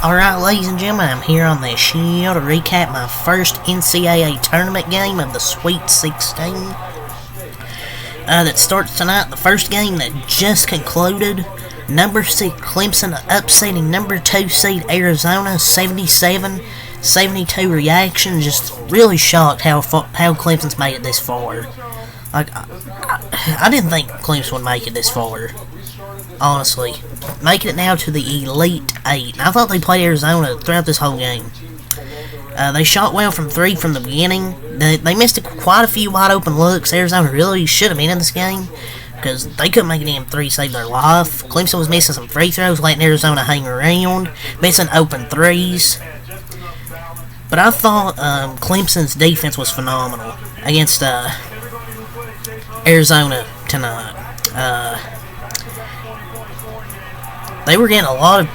Alright, ladies and gentlemen, I'm here on this show to recap my first NCAA tournament game of the Sweet 16. That starts tonight. The first game that just concluded. Number 6 Clemson upsetting number 2 seed Arizona 77-72 reaction. Just really shocked how Clemson's made it this far. Like, I didn't think Clemson would make it this far. Honestly, making it now to the Elite 8. I thought they played Arizona throughout this whole game. They shot well from 3 from the beginning. They missed quite a few wide open looks. Arizona really should have been in this game because they couldn't make it in 3 save their life. Clemson was missing some free throws, letting Arizona hang around, missing open threes. But I thought Clemson's defense was phenomenal against Arizona tonight. They were getting a lot of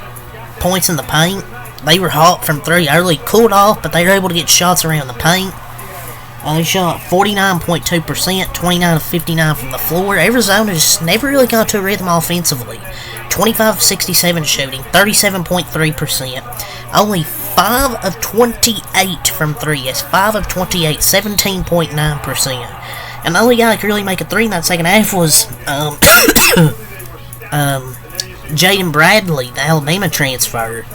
points in the paint. They were hot from 3 early, cooled off, but they were able to get shots around the paint. They shot 49.2%, 29 of 59 from the floor. Arizona just never really got to a rhythm offensively. 25 of 67 shooting, 37.3%. Only 5 of 28 from 3. Yes, 5 of 28, 17.9%. And the only guy that could really make a 3 in that second half was Jaden Bradley, the Alabama transfer.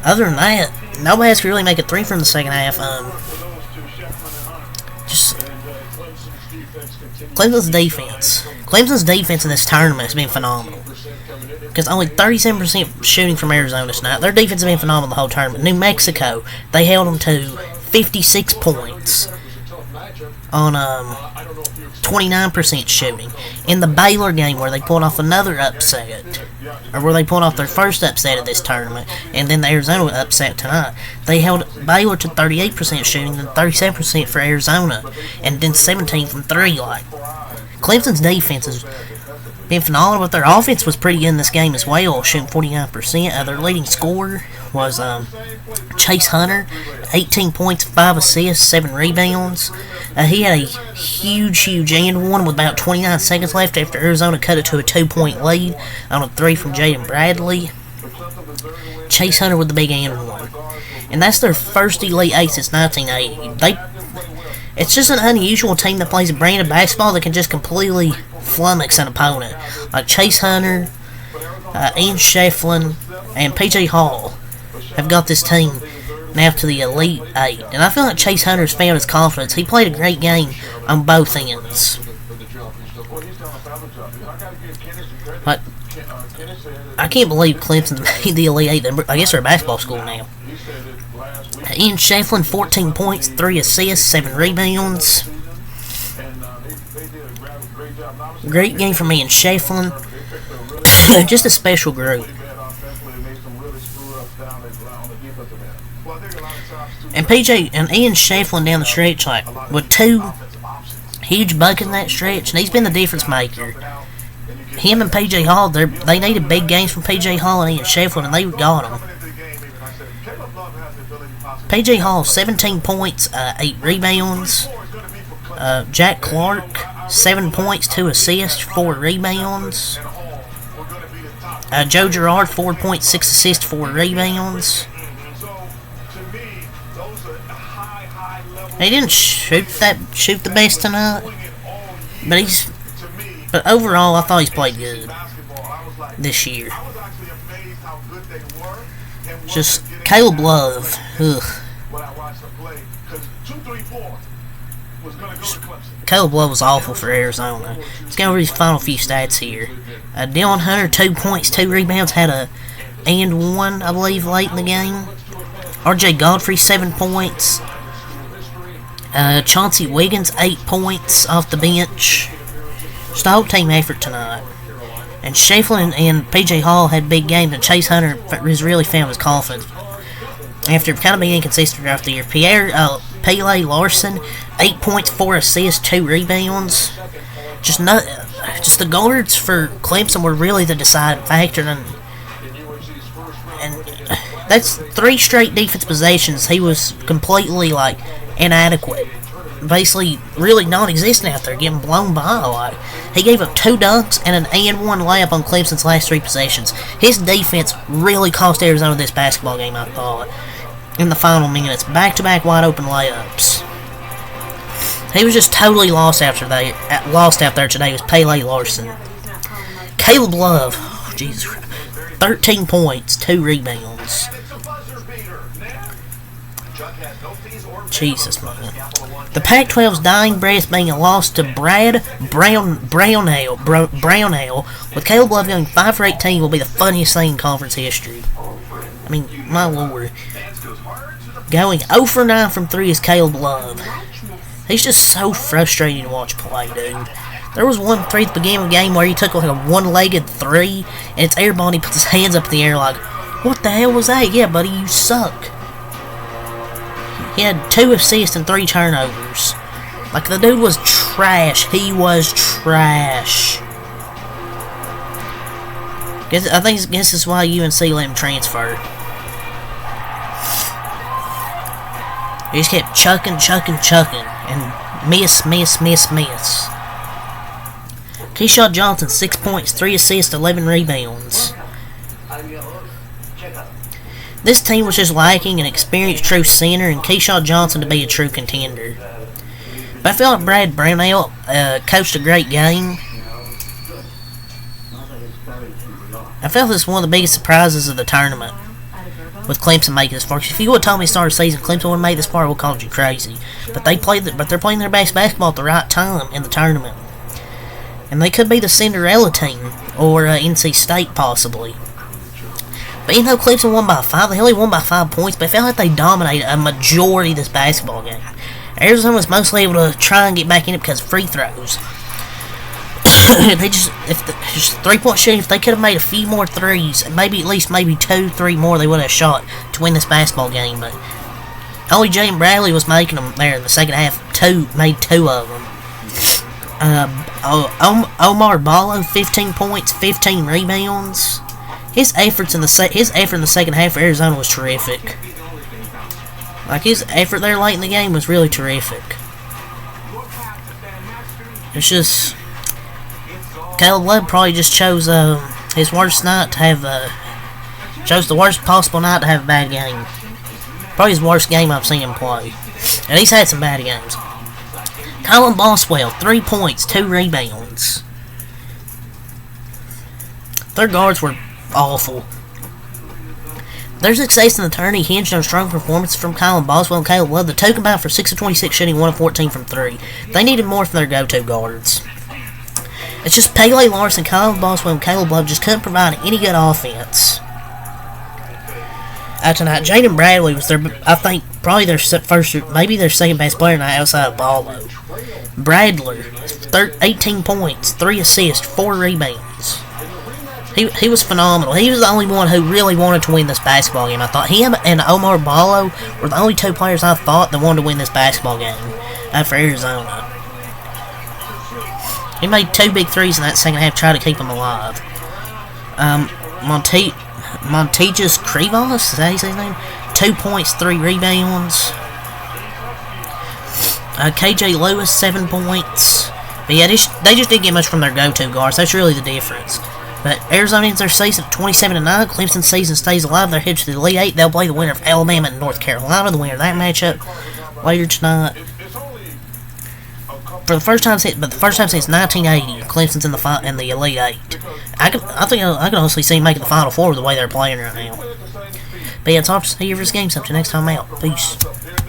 Other than that, nobody else could really make a 3 from the second half. Clemson's defense in this tournament has been phenomenal. Because only 37% shooting from Arizona tonight. Their defense has been phenomenal the whole tournament. New Mexico, they held them to 56 points on 29% shooting. In the Baylor game where they pulled off another upset, or where they pulled off their first upset of this tournament, and then the Arizona upset tonight, they held Baylor to 38% shooting and 37% for Arizona, and then 17 from 3. Like, Clemson's defense has been phenomenal, but their offense was pretty good in this game as well, shooting 49%. Their leading scorer was Chase Hunter, 18 points, 5 assists, 7 rebounds. He had a huge and one with about 29 seconds left after Arizona cut it to a 2-point lead on a 3 from Jaden Bradley. Chase Hunter with the big and one. And that's their first Elite 8 since 1980. It's just an unusual team that plays a brand of basketball that can just completely flummox an opponent. Like Chase Hunter, Ian Shefflin, and P.J. Hall have got this team now to the Elite 8. And I feel like Chase Hunter's found his confidence. He played a great game on both ends. But I can't believe Clemson made the Elite 8. I guess they're a basketball school now. Ian Shefflin, 14 points, 3 assists, 7 rebounds. Great game from Ian Shefflin. Just a special group. And Ian Shefflin down the stretch, like, with 2 huge buckets in that stretch, and he's been the difference maker. Him and P.J. Hall, they needed big games from P.J. Hall and Ian Shefflin, and they got them. P.J. Hall, 17 points, 8 rebounds. Jack Clark, 7 points, 2 assists, 4 rebounds. Joe Girard, 4 points, 6 assists, 4 rebounds. He didn't shoot the best tonight, but overall I thought he's played good this year. Just Caleb Love, Caleb Love was awful for Arizona. Let's go over his final few stats here. Dylan Hunter, 2 points, 2 rebounds, had a and one, I believe, late in the game. R.J. Godfrey, 7 points. Chauncey Wiggins, 8 points off the bench. Just a whole team effort tonight. And Shefflin and P.J. Hall had big games, and Chase Hunter has really found his confidence after kind of being inconsistent throughout the year. Pele Larson, 8 points, 4 assists, 2 rebounds. Just the guards for Clemson were really the deciding factor, and that's 3 straight defense possessions. He was completely inadequate. basically really non-existent out there, getting blown by a lot. He gave up 2 dunks and an and-one layup on Clemson's last 3 possessions. His defense really cost Arizona this basketball game, I thought. In the final minutes, back-to-back wide-open layups. He was just totally lost out there today. Was Pele Larson. Caleb Love, oh, Jesus Christ, 13 points, 2 rebounds. Jesus, man. The Pac-12's dying breath being a loss to Brad Brownell, with Caleb Love going 5 for 18 will be the funniest thing in conference history. I mean, my lord. Going 0 for 9 from 3 is Caleb Love. He's just so frustrating to watch play, dude. There was one 3 at the beginning of the game where he took like a one-legged 3, and it's airball and he puts his hands up in the air like, what the hell was that? Yeah, buddy, you suck. He had 2 assists and 3 turnovers. Like, the dude was trash. He was trash. I think this is why UNC let him transfer. He just kept chucking, and miss. Keyshawn Johnson, 6 points, 3 assists, 11 rebounds. This team was just lacking an experienced true center and Keyshawn Johnson to be a true contender. But I feel like Brad Brownell coached a great game. I felt this was one of the biggest surprises of the tournament, with Clemson making this far. If you would have told me to start the season Clemson would have made this far, I would have called you crazy. But they're playing their best basketball at the right time in the tournament. And they could be the Cinderella team, or NC State possibly. But even though Clemson won by 5, they only won by 5 points, but it felt like they dominated a majority of this basketball game. Arizona was mostly able to try and get back in it because of free throws. Just 3-point shooting, if they could have made a few more threes, and maybe 2, 3 more they would have shot to win this basketball game, but only Jalen Bradley was making them there in the second half. Made 2 of them. Omar Ballo, 15 points, 15 rebounds. His effort in the second half for Arizona was terrific. Like, his effort there late in the game was really terrific. It's just Caleb Love probably just chose his worst night to have chose the worst possible night to have a bad game. Probably his worst game I've seen him play. And he's had some bad games. Colin Boswell, 3 points, 2 rebounds. Their guards were awful. Their success in the tourney hinged on strong performances from Colin Boswell and Caleb Love. The two combined for 6 of 26 shooting, 1 of 14 from 3. They needed more from their go-to guards. It's just Pele Larson, Colin Boswell, and Caleb Love just couldn't provide any good offense. Tonight, Jaden Bradley was I think, probably their maybe their second best player tonight outside of Ballo. Bradley, 18 points, 3 assists, 4 rebounds. He was phenomenal. He was the only one who really wanted to win this basketball game. I thought him and Omar Ballo were the only 2 players I thought that wanted to win this basketball game for Arizona. He made 2 big threes in that second half, trying to keep him alive. Montejas Krivas, is that his name? 2 points, 3 rebounds. KJ Lewis, 7 points. But yeah, they just didn't get much from their go-to guards. That's really the difference. But Arizona ends their season at 27-9. Clemson's season stays alive. They're headed to the Elite 8. They'll play the winner of Alabama and North Carolina. The winner of that matchup later tonight. The first time since 1980, Clemson's in the Elite 8. I can honestly see them making the Final Four the way they're playing right now. But yeah, it's off to see you for this game. So until next time out. Peace.